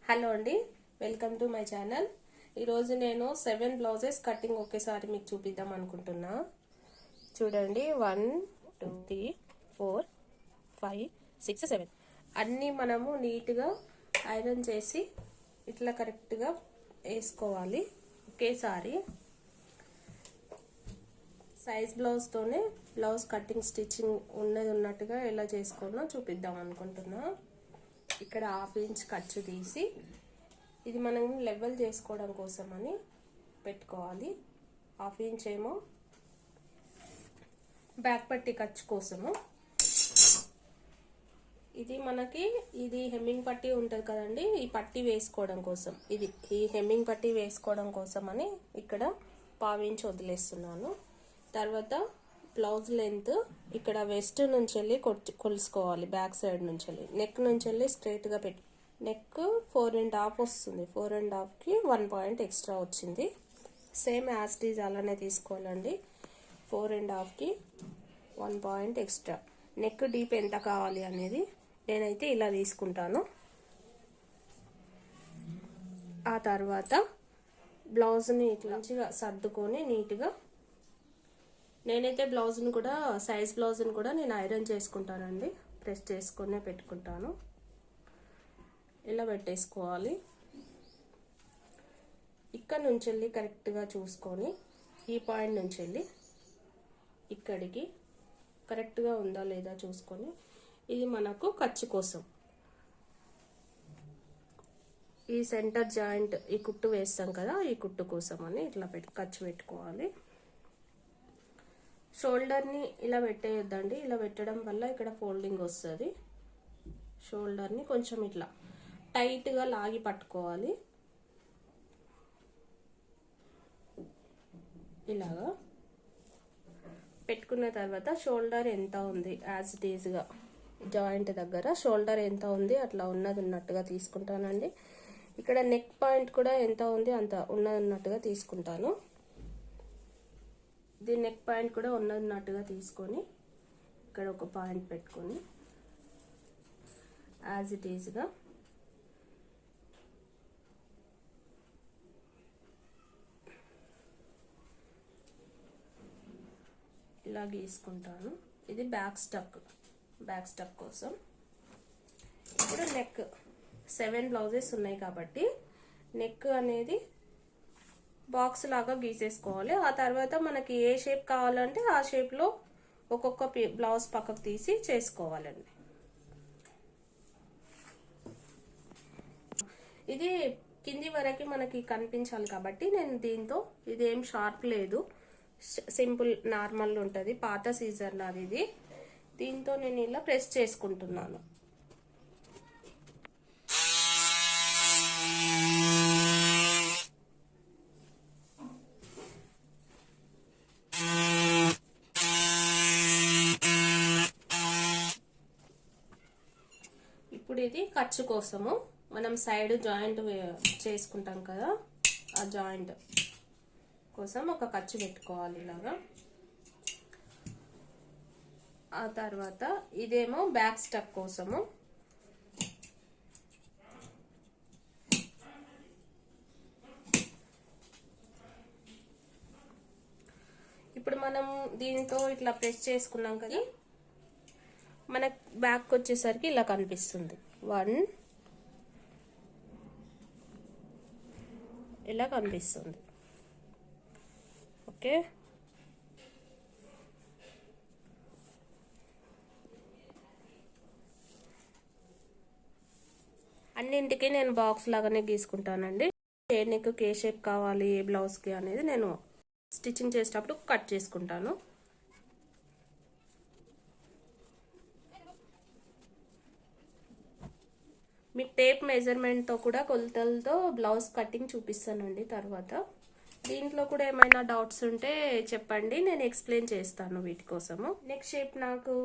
Hello అండి, welcome to my channel. ఈరోజు నేను 7 బ్లౌజెస్ కటింగ్ ఒకేసారి మీకు చూపిద్దాం అనుకుంటున్నా. చూడండి, 1 2 3 4 5 6 7 అన్నీ మనము నీట్గా ఐరన్ చేసి ఇట్లా కరెక్ట్గా వేసుకోవాలి. ఒకేసారి సైజ్ బ్లౌజ్తోనే బ్లౌజ్ కటింగ్ స్టిచ్చింగ్ ఉన్నట్టుగా ఎలా చేసుకోవాలో చూపిద్దాం అనుకుంటున్నా. ఇక్కడ 1/2 ఇంచ్ ఖర్చు తీసి ఇది మనం లెవెల్ చేసుకోవడం కోసం అని పెట్టుకోవాలి. 1/2 ఇంచ్ ఏమో బ్యాక్ పట్టి ఖర్చు కోసము. ఇది మనకి హెమ్మింగ్ పట్టి ఉంటుంది కదండి, ఈ పట్టి వేసుకోవడం కోసం, ఈ హెమ్మింగ్ పట్టి వేసుకోవడం కోసం అని ఇక్కడ 1/2 ఇంచ్ వదిలేస్తున్నాను. తర్వాత బ్లౌజ్ లెంత్ ఇక్కడ వెస్ట్ నుంచి వెళ్ళి కొలుసుకోవాలి. బ్యాక్ సైడ్ నుంచి వెళ్ళి నెక్ నుంచి వెళ్ళి స్ట్రైట్గా పెట్టి నెక్ 4.5 వస్తుంది. 4.5కి 1 పాయింట్ ఎక్స్ట్రా వచ్చింది. సేమ్ యాజ్ టీజ్ అలానే తీసుకోవాలండి. 4.5కి 1 పాయింట్ ఎక్స్ట్రా. నెక్ డీప్ ఎంత కావాలి అనేది నేనైతే ఇలా తీసుకుంటాను. ఆ తర్వాత బ్లౌజ్ని మంచిగా సర్దుకొని నీట్గా, నేనైతే బ్లౌజ్ని కూడా సైజ్ బ్లౌజ్ని కూడా నేను ఐరన్ చేసుకుంటానండి. ప్రెస్ చేసుకునే పెట్టుకుంటాను. ఇలా పెట్టేసుకోవాలి. ఇక్కడ నుంచి వెళ్ళి కరెక్ట్గా చూసుకొని ఈ పాయింట్ నుంచి వెళ్ళి ఇక్కడికి కరెక్ట్గా ఉందా లేదా చూసుకొని, ఇది మనకు ఖర్చు కోసం, ఈ సెంటర్ జాయింట్ ఈ కుట్టు వేస్తాం కదా, ఈ కుట్టు కోసం అని ఇట్లా ఖర్చు పెట్టుకోవాలి. షోల్డర్ని ఇలా పెట్టేయొద్దండి. ఇలా పెట్టడం వల్ల ఇక్కడ ఫోల్డింగ్ వస్తుంది. షోల్డర్ని కొంచెం ఇట్లా టైట్గా లాగి పట్టుకోవాలి. ఇలాగా పెట్టుకున్న తర్వాత షోల్డర్ ఎంత ఉంది యాజ్ ఇట్ ఈజ్గా జాయింట్ దగ్గర షోల్డర్ ఎంత ఉంది అట్లా ఉన్నట్టుగా తీసుకుంటానండి. ఇక్కడ నెక్ పాయింట్ కూడా ఎంత ఉంది అంత ఉన్నట్టుగా తీసుకుంటాను. ఇది నెక్ పాయింట్ కూడా ఉన్నట్టుగా తీసుకొని ఇక్కడ ఒక పాయింట్ పెట్టుకొని యాజ్ ఇట్ ఈజ్గా ఇలా గీసుకుంటాను. ఇది బ్యాక్ స్టక్ కోసం. ఇప్పుడు నెక్ 7 బ్లౌజెస్ ఉన్నాయి కాబట్టి నెక్ అనేది బాక్స్ లాగా గీసేసుకోవాలి. ఆ తర్వాత మనకి ఏ షేప్ కావాలంటే ఆ షేప్లో ఒక్కొక్క బ్లౌజ్ పక్కకు తీసి చేసుకోవాలండి. ఇది కింది వరకు మనకి కనిపించాలి కాబట్టి నేను దీంతో, ఇదేం షార్ప్ లేదు, సింపుల్ నార్మల్ ఉంటుంది, పాత సీజర్ నాది ఇది. దీంతో నేను ఇలా ప్రెస్ చేసుకుంటున్నాను. ఇప్పుడు ఇది ఖర్చు కోసము మనం సైడ్ జాయింట్ చేసుకుంటాం కదా, ఆ జాయింట్ కోసం ఒక ఖర్చు పెట్టుకోవాలి ఇలాగా. ఆ తర్వాత ఇదేమో బ్యాక్ స్టక్ కోసము. ఇప్పుడు మనం దీంతో ఇట్లా ప్రెస్ చేసుకున్నాం కదా, మన బ్యాక్ వచ్చేసరికి ఇలా కనిపిస్తుంది. 1 ఇలా కనిపిస్తుంది. ఓకే, అన్నింటికి నేను బాక్స్ లాగానే గీసుకుంటానండి. ఏ నెక్ ఏ షేప్ కావాలి ఏ బ్లౌజ్కి అనేది నేను స్టిచ్చింగ్ చేసేటప్పుడు కట్ చేసుకుంటాను. మీకు టేప్ మెజర్మెంట్తో కూడా కొలతలతో బ్లౌజ్ కటింగ్ చూపిస్తానండి తర్వాత. దీంట్లో కూడా ఏమైనా డౌట్స్ ఉంటే చెప్పండి, నేను ఎక్స్ప్లెయిన్ చేస్తాను వీటి కోసము. నెక్ షేప్ నాకు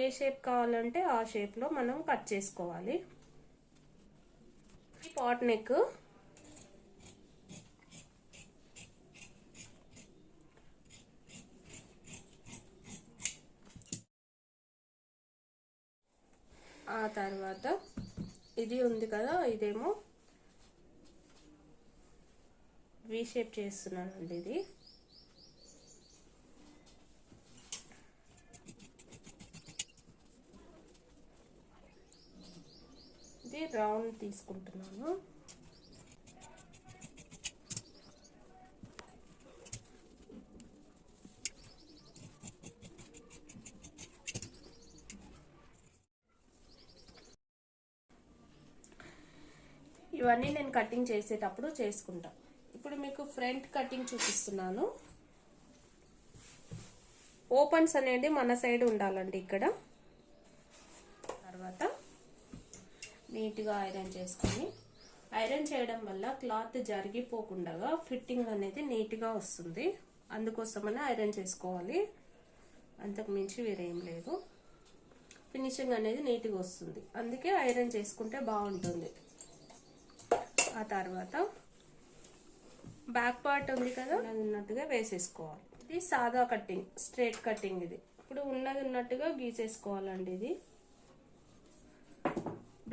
ఏ షేప్ కావాలంటే ఆ షేప్లో మనం కట్ చేసుకోవాలి. పాట్ నెక్ ఆ తర్వాత ఇది ఉంది కదా, ఇదేమో వి షేప్ చేస్తున్నానండి. ఇది రౌండ్ తీసుకుంటున్నాను. ఇవన్నీ నేను కటింగ్ చేసేటప్పుడు చేసుకుంటా. ఇప్పుడు మీకు ఫ్రంట్ కటింగ్ చూపిస్తున్నాను. ఓపెన్స్ అనేది మన సైడ్ ఉండాలండి. ఇక్కడ తర్వాత నీట్గా ఐరన్ చేసుకొని, ఐరన్ చేయడం వల్ల క్లాత్ జరిగిపోకుండా ఫిట్టింగ్ అనేది నీట్గా వస్తుంది. అందుకోసమనే ఐరన్ చేసుకోవాలి, అంతకు మించి వేరేం లేదు. ఫినిషింగ్ అనేది నీట్గా వస్తుంది, అందుకే ఐరన్ చేసుకుంటే బాగుంటుంది. ఆ తర్వాత బ్యాక్ పార్ట్ ఉంది కదా, ఉన్నట్టుగా వేసేసుకోవాలి. ఇది సాదా కటింగ్, స్ట్రైట్ కటింగ్. ఇది ఇప్పుడు ఉన్నది ఉన్నట్టుగా గీసేసుకోవాలండి. ఇది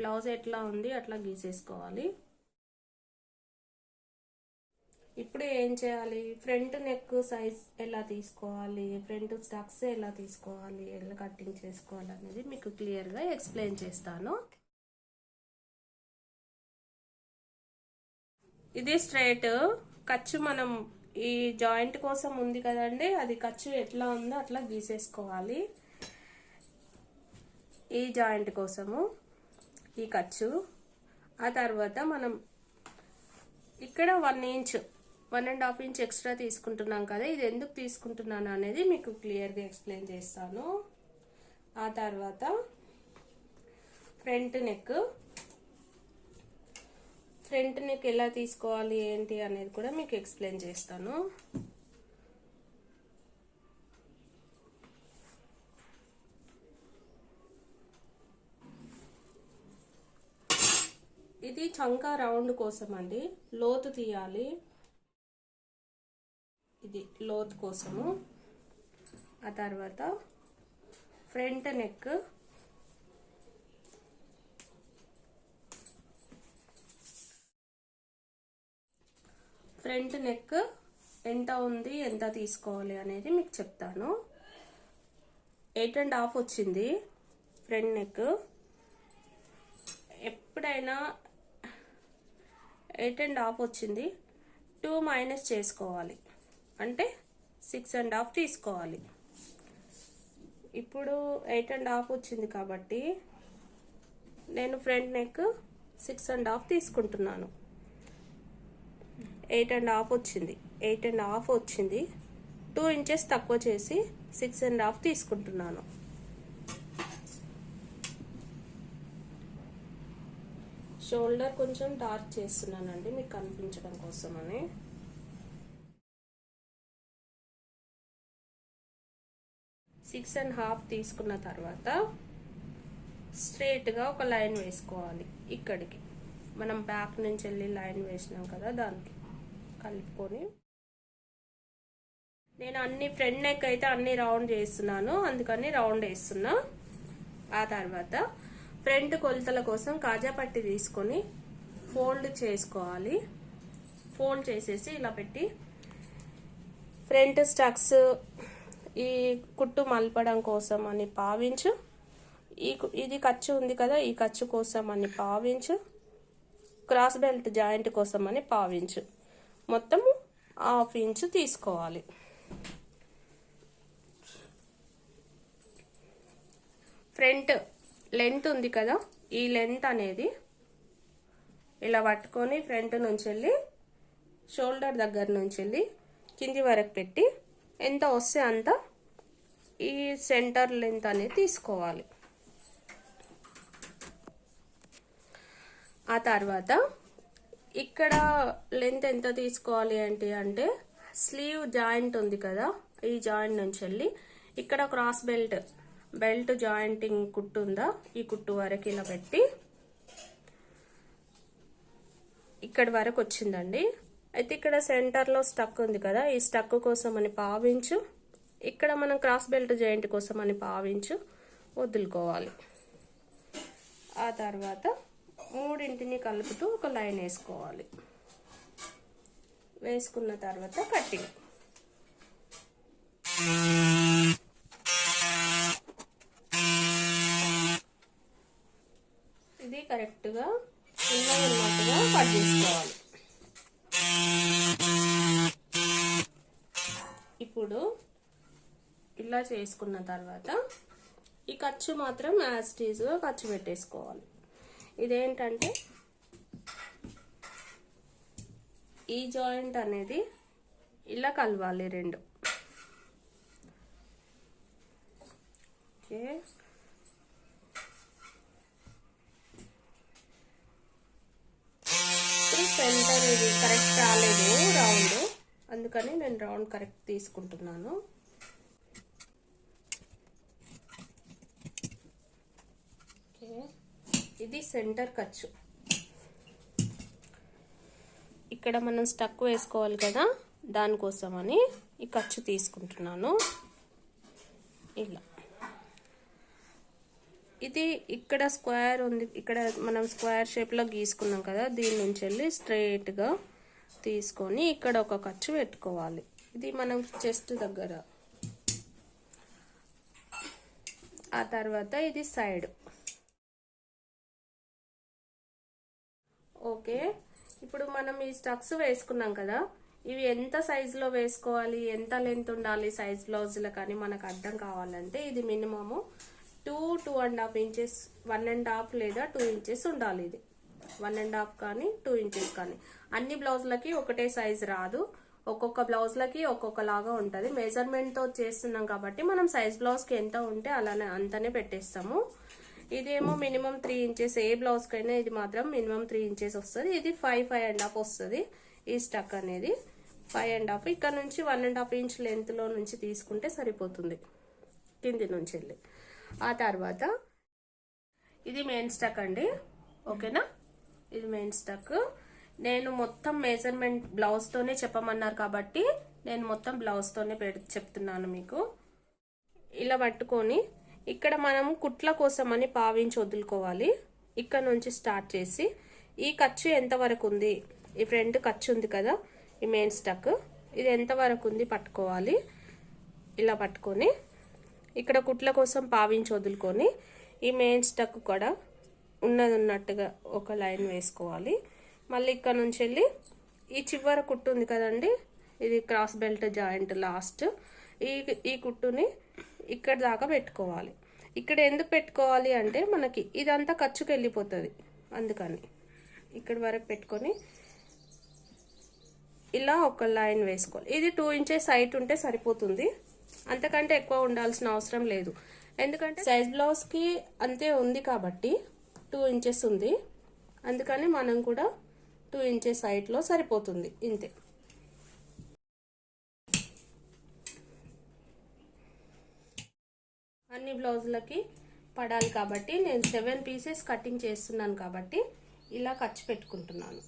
బ్లౌజ్ ఎట్లా ఉంది అట్లా గీసేసుకోవాలి. ఇప్పుడు ఏం చేయాలి, ఫ్రంట్ నెక్ సైజ్ ఎలా తీసుకోవాలి, ఫ్రంట్ స్టక్స్ ఎలా తీసుకోవాలి, ఎలా కటింగ్ చేసుకోవాలి అనేది మీకు క్లియర్గా ఎక్స్ప్లెయిన్ చేస్తాను. ఇది స్ట్రైట్ ఖర్చు మనం ఈ జాయింట్ కోసం ఉంది కదండి, అది ఖర్చు ఎట్లా ఉందో అట్లా గీసేసుకోవాలి. ఈ జాయింట్ కోసము ఈ ఖర్చు. ఆ తర్వాత మనం ఇక్కడ 1 ఇంచ్ 1.5 ఇంచ్ ఎక్స్ట్రా తీసుకుంటున్నాం కదా, ఇది ఎందుకు తీసుకుంటున్నాను అనేది మీకు క్లియర్గా ఎక్స్ప్లెయిన్ చేస్తాను. ఆ తర్వాత ఫ్రంట్ నెక్ ఎలా తీసుకోవాలి ఏంటి అనేది కూడా మీకు ఎక్స్ప్లెయిన్ చేస్తాను. ఇది చంకా రౌండ్ కోసం అండి, లోతు తీయాలి. ఇది లోతు కోసము. ఆ తర్వాత ఫ్రంట్ నెక్ ఎంత ఉంది, ఎంత తీసుకోవాలి అనేది మీకు చెప్తాను. 8.5 వచ్చింది ఫ్రంట్ నెక్. ఎప్పుడైనా 8.5 వచ్చింది, 2 మైనస్ చేసుకోవాలి, అంటే 6.5 తీసుకోవాలి. ఇప్పుడు 8.5 వచ్చింది కాబట్టి నేను ఫ్రంట్ నెక్ 6.5 తీసుకుంటున్నాను. 8.5 వచ్చింది, 2 ఇంచెస్ తక్కువ చేసి 6.5 తీసుకుంటున్నాను. షోల్డర్ కొంచెం డార్క్ చేస్తున్నానండి మీకు కనిపించడం కోసమని. సిక్స్ అండ్ హాఫ్ తీసుకున్న తర్వాత స్ట్రైట్గా ఒక లైన్ వేసుకోవాలి. ఇక్కడికి మనం బ్యాక్ నుంచి వెళ్ళి లైన్ వేసినాం కదా, దానికి కలుపుకొని నేను అన్ని ఫ్రంట్ నెక్ అయితే అన్ని రౌండ్ చేస్తున్నాను, అందుకని రౌండ్ వేస్తున్నా. ఆ తర్వాత ఫ్రంట్ కొలతల కోసం కాజా పట్టి తీసుకొని ఫోల్డ్ చేసుకోవాలి. ఫోల్డ్ చేసేసి ఇలా పెట్టి ఫ్రంట్ స్టక్స్ ఈ కుట్టు మలపడం కోసం అని పావించు, ఇది ఖర్చు ఉంది కదా, ఈ ఖర్చు కోసం అని పావించు, క్రాస్ బెల్ట్ జాయింట్ కోసం అని పావించు, మొత్తం 1/2 ఇంచు తీసుకోవాలి. ఫ్రంట్ లెంత్ ఉంది కదా, ఈ లెంత్ అనేది ఇలా పట్టుకొని ఫ్రంట్ నుంచి వెళ్ళి షోల్డర్ దగ్గర నుంచి వెళ్ళి కింది వరకు పెట్టి ఎంత వస్తే అంత ఈ సెంటర్ లెంత్ అనేది తీసుకోవాలి. ఆ తర్వాత ఇక్కడ లెంత్ ఎంత తీసుకోవాలి ఏంటి అంటే, స్లీవ్ జాయింట్ ఉంది కదా, ఈ జాయింట్ నుంచి వెళ్ళి ఇక్కడ క్రాస్ బెల్ట్ జాయింటింగ్ కుట్టు ఉందా, ఈ కుట్టు వరకు ఇలా పెట్టి ఇక్కడి వరకు వచ్చిందండి. అయితే ఇక్కడ సెంటర్లో స్టక్ ఉంది కదా, ఈ స్టక్ కోసం అని పావించు, ఇక్కడ మనం క్రాస్ బెల్ట్ జాయింట్ కోసం అని పావించు వదులుకోవాలి. ఆ తర్వాత మూడింటిని కలుపుతూ ఒక లైన్ వేసుకోవాలి. వేసుకున్న తర్వాత కటింగ్. ఇది కరెక్ట్గా ఉన్నట్టుగా కట్ చేసుకోవాలి. ఇప్పుడు ఇలా చేసుకున్న తర్వాత ఈ ఖర్చు మాత్రం యాజ్ ఇట్ ఈజ్గా ఖర్చు పెట్టేసుకోవాలి. ఇదేంటంటే ఈ జాయింట్ అనేది ఇలా కలవాలి రెండు. ఓకే, సెంటర్ ఇది కరెక్ట్ రాలేదు రౌండ్, అందుకని నేను రౌండ్ కరెక్ట్ తీసుకుంటున్నాను. ఓకే, ఇది సెంటర్ ఖర్చు. ఇక్కడ మనం స్టక్ వేసుకోవాలి కదా, దానికోసమని ఈ ఖర్చు తీసుకుంటున్నాను. ఇలా ఇది ఇక్కడ స్క్వేర్ ఉంది, ఇక్కడ మనం స్క్వేర్ షేప్లో గీసుకున్నాం కదా, దీని నుంచి వెళ్ళి స్ట్రైట్గా తీసుకొని ఇక్కడ ఒక ఖర్చు పెట్టుకోవాలి. ఇది మనం చెస్ట్ దగ్గర. ఆ తర్వాత ఇది సైడ్. ఓకే, ఇప్పుడు మనం ఈ స్టక్స్ వేసుకున్నాం కదా, ఇవి ఎంత సైజులో వేసుకోవాలి, ఎంత లెంత్ ఉండాలి సైజ్ బ్లౌజులు కానీ మనకు అర్థం కావాలంటే ఇది మినిమము 2-2.5 ఇంచెస్, 1.5 లేదా 2 ఇంచెస్ ఉండాలి. ఇది 1.5 కానీ 2 ఇంచెస్ కానీ. అన్ని బ్లౌజులకి ఒకటే సైజ్ రాదు, ఒక్కొక్క బ్లౌజ్లకి ఒక్కొక్కలాగా ఉంటుంది. మెజర్మెంట్తో చేస్తున్నాం కాబట్టి మనం సైజ్ బ్లౌజ్కి ఎంత ఉంటే అలానే అంతనే పెట్టేస్తాము. ఇదేమో మినిమం 3 ఇంచెస్, ఏ బ్లౌజ్కైనా ఇది మాత్రం మినిమం 3 ఇంచెస్ వస్తుంది. ఇది 5-5.5 వస్తుంది. ఈ స్టక్ అనేది 5.5. ఇక్కడ నుంచి 1.5 ఇంచ్ లెంత్లో నుంచి తీసుకుంటే సరిపోతుంది కింది నుంచి వెళ్ళి. ఆ తర్వాత ఇది మెయిన్ స్టక్ అండి. ఓకేనా, ఇది మెయిన్ స్టక్. నేను మొత్తం మెజర్మెంట్ బ్లౌజ్తోనే చెప్పమన్నారు కాబట్టి నేను మొత్తం బ్లౌజ్తోనే చెప్తున్నాను మీకు. ఇలా పట్టుకొని ఇక్కడ మనం కుట్ల కోసం అని పావించి వదులుకోవాలి. ఇక్కడ నుంచి స్టార్ట్ చేసి ఈ ఖర్చు ఎంతవరకు ఉంది, ఈ ఫ్రంట్ ఖర్చు ఉంది కదా, ఈ మెయిన్ స్టక్, ఇది ఎంతవరకు ఉంది పట్టుకోవాలి. ఇలా పట్టుకొని ఇక్కడ కుట్ల కోసం పావించి వదులుకొని ఈ మెయిన్ స్టక్ కూడా ఉన్నట్టుగా ఒక లైన్ వేసుకోవాలి. మళ్ళీ ఇక్కడ నుంచి వెళ్ళి ఈ చివర కుట్టు ఉంది కదండి, ఇది క్రాస్ బెల్ట్ జాయింట్ లాస్ట్, ఈ కుట్టుని ఇక్కడ దాకా పెట్టుకోవాలి. ఇక్కడ ఎందుకు పెట్టుకోవాలి అంటే మనకి ఇదంతా ఖర్చుకు వెళ్ళిపోతుంది, అందుకని ఇక్కడి వరకు పెట్టుకొని ఇలా ఒక లైన్ వేసుకోవాలి. ఇది 2 ఇంచెస్ హైట్ ఉంటే సరిపోతుంది, అంతకంటే ఎక్కువ ఉండాల్సిన అవసరం లేదు. ఎందుకంటే సైజ్ బ్లౌజ్కి అంతే ఉంది కాబట్టి 2 ఇంచెస్ ఉంది, అందుకని మనం కూడా 2 ఇంచెస్ హైట్లో సరిపోతుంది ఇంతే. అన్ని బ్లౌజులకి పడాలి కాబట్టి నేను 7 పీసెస్ కటింగ్ చేస్తున్నాను కాబట్టి ఇలా ఖర్చు పెట్టుకుంటున్నాను.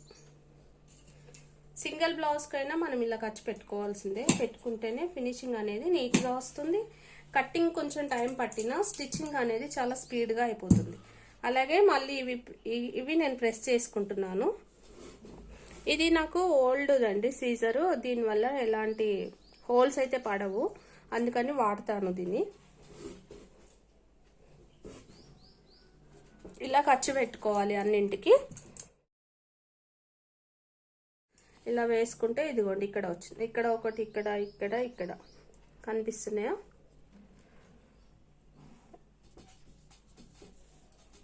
సింగిల్ బ్లౌజ్కైనా మనం ఇలా ఖర్చు పెట్టుకోవాల్సిందే, పెట్టుకుంటేనే ఫినిషింగ్ అనేది నీట్గా వస్తుంది. కట్టింగ్ కొంచెం టైం పట్టినా స్టిచ్చింగ్ అనేది చాలా స్పీడ్గా అయిపోతుంది. అలాగే మళ్ళీ ఇవి నేను ప్రెస్ చేసుకుంటున్నాను. ఇది నాకు ఓల్డ్ అండి సీజరు, దీనివల్ల ఎలాంటి హోల్స్ అయితే పడవు, అందుకని వాడతాను దీన్ని. ఇలా ఖర్చు పెట్టుకోవాలి అన్నింటికి. ఇలా వేసుకుంటే ఇదిగోండి ఇక్కడ వచ్చింది, ఇక్కడ ఒకటి, ఇక్కడ ఇక్కడ ఇక్కడ కనిపిస్తున్నాయా,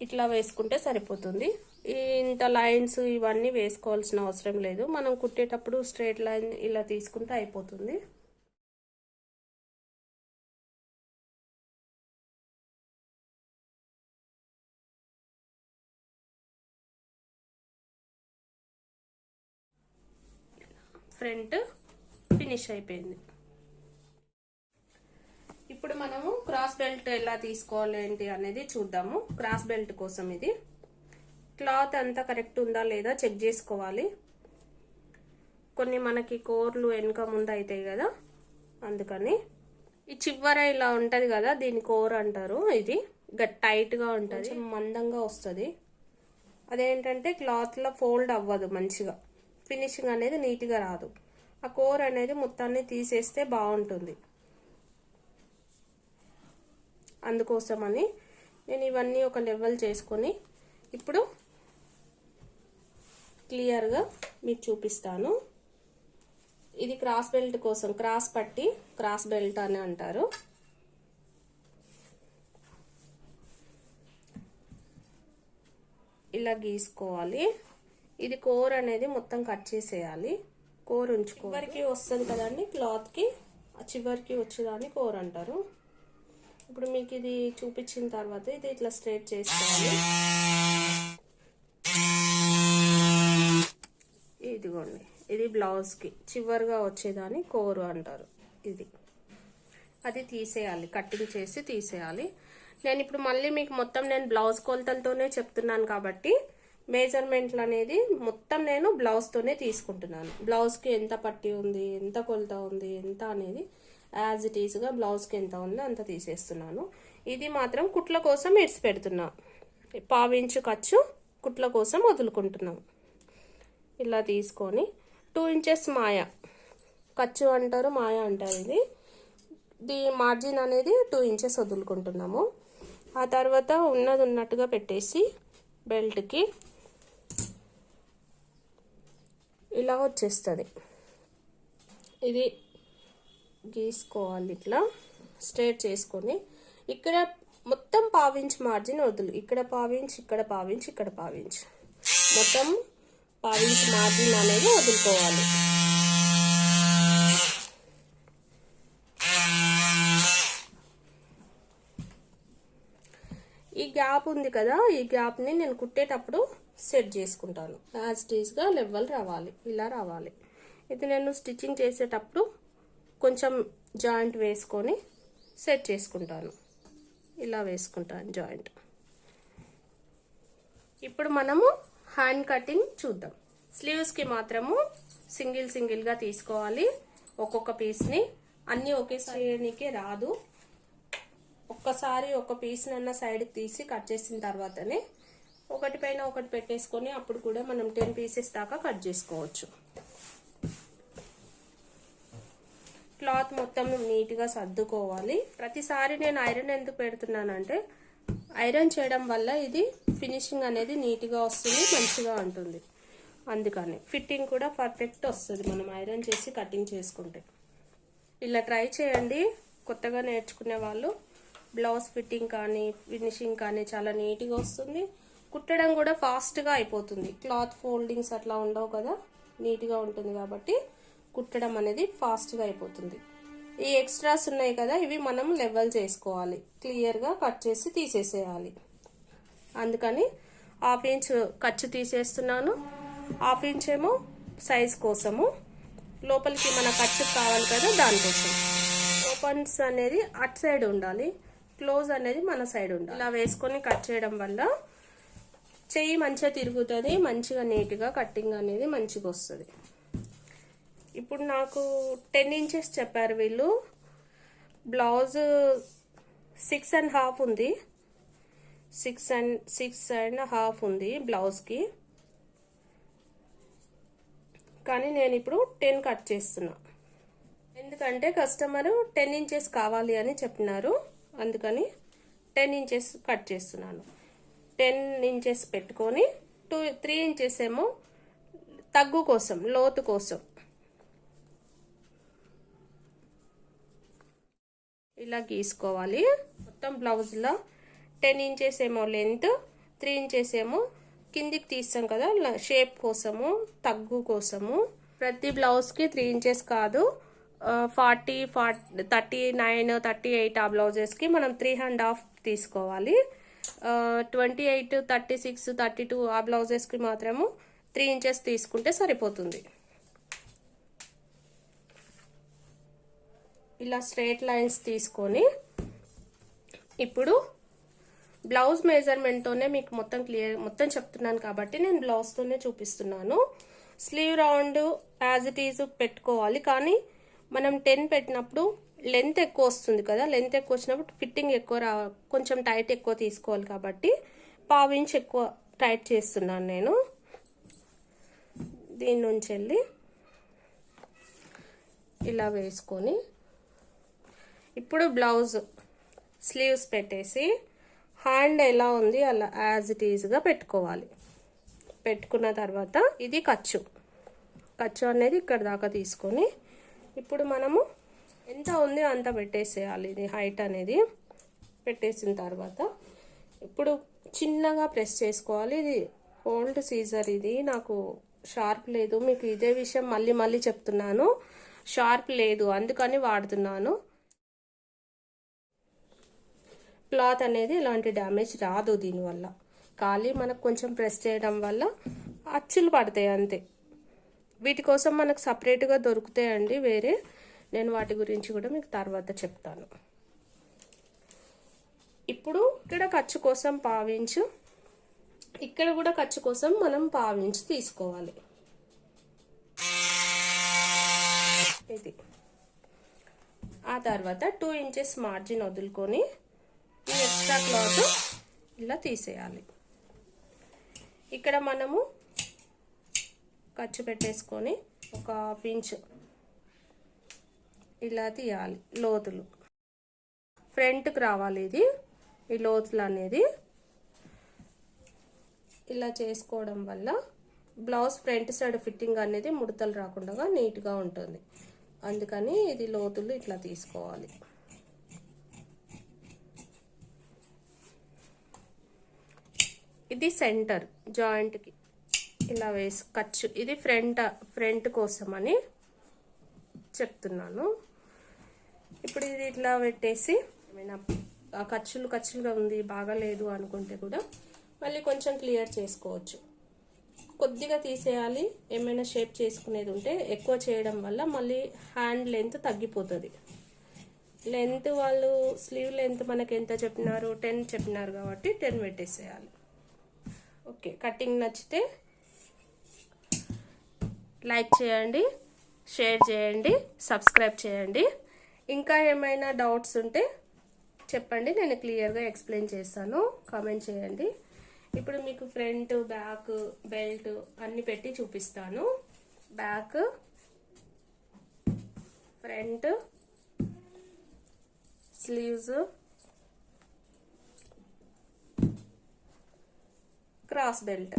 ఇట్లా వేసుకుంటే సరిపోతుంది. ఇంత లైన్స్ ఇవన్నీ వేసుకోవాల్సిన అవసరం లేదు, మనం కుట్టేటప్పుడు స్ట్రైట్ లైన్ ఇలా తీసుకుంటే అయిపోతుంది. ఫ్రంట్ ఫినిష్ అయిపోయింది. ఇప్పుడు మనము క్రాస్ బెల్ట్ ఎలా తీసుకోవాలి ఏంటి అనేది చూద్దాము. క్రాస్ బెల్ట్ కోసం ఇది క్లాత్ అంతా కరెక్ట్ ఉందా లేదా చెక్ చేసుకోవాలి. కొన్ని మనకి కోర్లు వెనుక ముందు అవుతాయి కదా, అందుకని ఈ చివర ఇలా ఉంటుంది కదా, దీని కోర్ అంటారు. ఇది టైట్గా ఉంటుంది, మందంగా వస్తుంది. అదేంటంటే క్లాత్లో ఫోల్డ్ అవ్వదు, మంచిగా ఫినిషింగ్ అనేది నీట్గా రాదు. ఆ కోర్ అనేది మొత్తాన్ని తీసేస్తే బాగుంటుంది. అందుకోసమని నేను ఇవన్నీ ఒక లెవెల్ చేసుకొని ఇప్పుడు క్లియర్గా మీకు చూపిస్తాను. ఇది క్రాస్ బెల్ట్ కోసం, క్రాస్ పట్టి, క్రాస్ బెల్ట్ అని అంటారు. ఇలా గీసుకోవాలి. ఇది కోర్ అనేది మొత్తం కట్ చేసేయాలి. కోర్ ఉంచుకోవాలి. చివరికి వస్తుంది కదండి క్లాత్కి, చివరికి వచ్చేదాన్ని కోర్ అంటారు. ఇప్పుడు మీకు ఇది చూపించిన తర్వాత ఇది ఇట్లా స్ట్రైట్ చేసుకోవాలి. ఇదిగోండి, ఇది బ్లౌజ్కి చివరిగా వచ్చేదాన్ని కోరు అంటారు. ఇది అది తీసేయాలి, కటింగ్ చేసి తీసేయాలి. నేను ఇప్పుడు మళ్ళీ మీకు మొత్తం నేను బ్లౌజ్ కొలతలతోనే చెప్తున్నాను కాబట్టి మెజర్మెంట్లు అనేది మొత్తం నేను బ్లౌజ్తోనే తీసుకుంటున్నాను. బ్లౌజ్కి ఎంత పట్టి ఉంది, ఎంత కొలత ఉంది, ఎంత అనేది యాజ్ ఇట్ ఈస్గా బ్లౌజ్కి ఎంత ఉందో అంత తీసేస్తున్నాను. ఇది మాత్రం కుట్ల కోసం ఇడ్స్ పెడుతున్నా. 1/2 ఇంచు ఖర్చు కుట్ల కోసం వదులుకుంటున్నాం. ఇలా తీసుకొని 2 ఇంచెస్ మాయ ఖర్చు అంటారు, మాయ అంటారు. ఇది మార్జిన్ అనేది 2 ఇంచెస్ వదులుకుంటున్నాము. ఆ తర్వాత ఉన్నది ఉన్నట్టుగా పెట్టేసి బెల్ట్కి ఇలా వచ్చేస్తుంది. ఇది గీసుకోవాలి, ఇట్లా స్ట్రైట్ చేసుకొని ఇక్కడ మొత్తం 1/2 ఇంచ్ మార్జిన్ వదులు. ఇక్కడ 1/2 ఇంచ్, ఇక్కడ 1/2 ఇంచ్, ఇక్కడ 1/2 ఇంచ్, మొత్తం 1/2 ఇంచ్ మార్జిన్ అనేది వదులుకోవాలి. ఈ గ్యాప్ ఉంది కదా, ఈ గ్యాప్ని నేను కుట్టేటప్పుడు సెట్ చేసుకుంటాను. యాజ్ ఇట్ ఈస్గా లెవెల్ రావాలి, ఇలా రావాలి. ఇది నేను స్టిచ్చింగ్ చేసేటప్పుడు కొంచెం జాయింట్ వేసుకొని సెట్ చేసుకుంటాను. ఇలా వేసుకుంటాను జాయింట్. ఇప్పుడు మనము హ్యాండ్ కటింగ్ చూద్దాం. స్లీవ్స్కి మాత్రము సింగిల్గా తీసుకోవాలి. ఒక్కొక్క పీస్ని అన్నీ ఒకేసారి చేయడానికి రాదు. ఒక్కసారి ఒక పీస్నన్న సైడ్కి తీసి కట్ చేసిన తర్వాతనే ఒకటి పైన ఒకటి పెట్టేసుకొని అప్పుడు కూడా మనం 10 పీసెస్ దాకా కట్ చేసుకోవచ్చు. క్లాత్ మొత్తం నీట్గా సర్దుకోవాలి. ప్రతిసారి నేను ఐరన్ ఎందుకు పెడుతున్నానంటే ఐరన్ చేయడం వల్ల ఇది ఫినిషింగ్ అనేది నీట్గా వస్తుంది, మంచిగా ఉంటుంది. అందుకని ఫిట్టింగ్ కూడా పర్ఫెక్ట్ వస్తుంది మనం ఐరన్ చేసి కటింగ్ చేసుకుంటే. ఇలా ట్రై చేయండి. కొత్తగా నేర్చుకునే వాళ్ళు బ్లౌజ్ ఫిట్టింగ్ కానీ ఫినిషింగ్ కానీ చాలా నీట్గా వస్తుంది. కుట్టడం కూడా ఫాస్ట్గా అయిపోతుంది. క్లాత్ ఫోల్డింగ్స్ అట్లా ఉండవు కదా, నీట్గా ఉంటుంది కాబట్టి కుట్టడం అనేది ఫాస్ట్గా అయిపోతుంది. ఈ ఎక్స్ట్రాస్ ఉన్నాయి కదా, ఇవి మనం లెవెల్ చేసుకోవాలి. క్లియర్గా కట్ చేసి తీసేసేయాలి. అందుకని 1/2 ఇంచ్ ఖర్చు తీసేస్తున్నాను. 1/2 ఇంచ్ ఏమో సైజ్ కోసము, లోపలికి మన ఖర్చు కావాలి కదా దానికోసం. ఓపెన్స్ అనేది అటు సైడ్ ఉండాలి, క్లోజ్ అనేది మన సైడ్ ఉండాలి. ఇలా వేసుకొని కట్ చేయడం వల్ల చెయ్యి మంచిగా తిరుగుతుంది, మంచిగా నీట్గా కట్టింగ్ అనేది మంచిగా వస్తుంది. ఇప్పుడు నాకు 10 ఇంచెస్ చెప్పారు వీళ్ళు. బ్లౌజ్ 6.5 ఉంది, 6.5 ఉంది బ్లౌజ్కి. కానీ నేను ఇప్పుడు 10 కట్ చేస్తున్నా. ఎందుకంటే కస్టమరు 10 ఇంచెస్ కావాలి అని చెప్పినారు. అందుకని 10 ఇంచెస్ కట్ చేస్తున్నాను. 10 ఇంచెస్ పెట్టుకొని 3 ఇంచెస్ ఏమో తగ్గు కోసం, లోతు కోసం ఇలా గీసుకోవాలి. మొత్తం బ్లౌజ్లో 10 ఇంచెస్ ఏమో లెంత్, 3 ఇంచెస్ ఏమో కిందికి తీస్తాం కదా షేప్ కోసము, తగ్గు కోసము. ప్రతి బ్లౌజ్కి 3 ఇంచెస్ కాదు, 40, 39, 38 ఆ బ్లౌజెస్కి మనం 3.5 తీసుకోవాలి. 28, 36, 32 ఆ బ్లౌజెస్కి మాత్రము 3 ఇంచెస్ తీసుకుంటే సరిపోతుంది. ఇలా స్ట్రైట్ లైన్స్ తీసుకొని ఇప్పుడు బ్లౌజ్ మెజర్మెంట్తోనే మీకు మొత్తం చెప్తున్నాను కాబట్టి నేను బ్లౌజ్తోనే చూపిస్తున్నాను. Slew round as it is పెట్టుకోవాలి. కానీ మనం 10 పెట్టినప్పుడు లెంత్ ఎక్కువ వస్తుంది కదా, లెంత్ ఎక్కువ వచ్చినప్పుడు ఫిట్టింగ్ ఎక్కువ కొంచెం టైట్ ఎక్కువ తీసుకోవాలి కాబట్టి 1/2 ఇంచ్ ఎక్కువ టైట్ చేస్తున్నాను నేను. దీని నుంచి వెళ్ళి ఇలా వేసుకొని ఇప్పుడు బ్లౌజ్ స్లీవ్స్ పెట్టేసి హ్యాండ్ ఎలా ఉంది అలా యాజ్ ఇట్ ఈజ్గా పెట్టుకోవాలి. పెట్టుకున్న తర్వాత ఇది ఖర్చు అనేది ఇక్కడ దాకా తీసుకొని ఇప్పుడు మనము ఎంత ఉంది అంత పెట్టేసేయాలి. ఇది హైట్ అనేది పెట్టేసిన తర్వాత ఇప్పుడు చిన్నగా ప్రెస్ చేసుకోవాలి. ఇది ఓల్డ్ సీజర్, ఇది నాకు షార్ప్ లేదు. మీకు ఇదే విషయం మళ్ళీ చెప్తున్నాను, షార్ప్ లేదు అందుకని వాడుతున్నాను. క్లాత్ అనేది ఇలాంటి డ్యామేజ్ రాదు దీనివల్ల. ఖాళీ మనకు కొంచెం ప్రెస్ చేయడం వల్ల అచ్చులు పడతాయి అంతే. వీటి కోసం మనకు సపరేట్గా దొరుకుతాయండి వేరే, నేను వాటి గురించి కూడా మీకు తర్వాత చెప్తాను. ఇప్పుడు ఇక్కడ ఖర్చు కోసం పావించు, ఇక్కడ కూడా ఖర్చు కోసం మనం పావించు తీసుకోవాలి. ఇది ఆ తర్వాత 2 ఇంచెస్ మార్జిన్ వదులుకొని ఈ ఎక్స్ట్రా క్లాత్ ఇలా తీసేయాలి. ఇక్కడ మనము ఖర్చు పెట్టేసుకొని ఒక 1/2 ఇంచ్ ఇలా తీయాలి. లోతులు ఫ్రంట్కి రావాలి. ఇది ఈ లోతులు అనేది ఇలా చేసుకోవడం వల్ల బ్లౌజ్ ఫ్రంట్ సైడ్ ఫిట్టింగ్ అనేది ముడతలు రాకుండా నీట్గా ఉంటుంది. అందుకని ఇది లోతులు ఇట్లా తీసుకోవాలి. ఇది సెంటర్ జాయింట్కి ఇలా వేసి ఖర్చు, ఇది ఫ్రంట్ కోసం అని చెప్తున్నాను. ఇప్పుడు ఇది ఇట్లా పెట్టేసి ఏమైనా ఖర్చులుగా ఉంది బాగాలేదు అనుకుంటే కూడా మళ్ళీ కొంచెం క్లియర్ చేసుకోవచ్చు. కొద్దిగా తీసేయాలి. ఏమైనా షేప్ చేసుకునేది ఉంటే ఎక్కువ చేయడం వల్ల మళ్ళీ హ్యాండ్ లెంత్ తగ్గిపోతుంది. లెంత్ వాళ్ళు స్లీవ్ లెంత్ మనకి ఎంత చెప్పినారు, 10 చెప్పినారు కాబట్టి 10 పెట్టేసేయాలి. ఓకే, కటింగ్ నచ్చితే లైక్ చేయండి, షేర్ చేయండి, సబ్స్క్రైబ్ చేయండి. ఇంకా ఏమైనా డౌట్స్ ఉంటే చెప్పండి, నేను క్లియర్గా ఎక్స్ప్లెయిన్ చేస్తాను. కామెంట్ చేయండి. ఇప్పుడు మీకు ఫ్రంట్ బ్యాక్ బెల్ట్ అన్ని పెట్టి చూపిస్తాను. Back, front, sleeves, cross belt,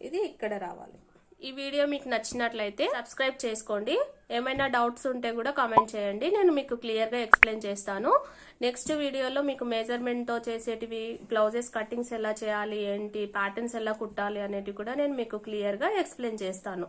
ఇది ఇక్కడ రావాలి. ఈ వీడియో మీకు నచ్చినట్లయితే సబ్స్క్రైబ్ చేసుకోండి. ఏమైనా డౌట్స్ ఉంటే కూడా కామెంట్ చేయండి, నేను మీకు క్లియర్గా ఎక్స్ప్లెయిన్ చేస్తాను. నెక్స్ట్ వీడియోలో మీకు మెజర్మెంట్తో చేసేటివి, బ్లౌజెస్ కటింగ్స్ ఎలా చేయాలి, ఏంటి ప్యాటర్న్స్ ఎలా కుట్టాలి అనేటివి కూడా నేను మీకు క్లియర్గా ఎక్స్ప్లెయిన్ చేస్తాను.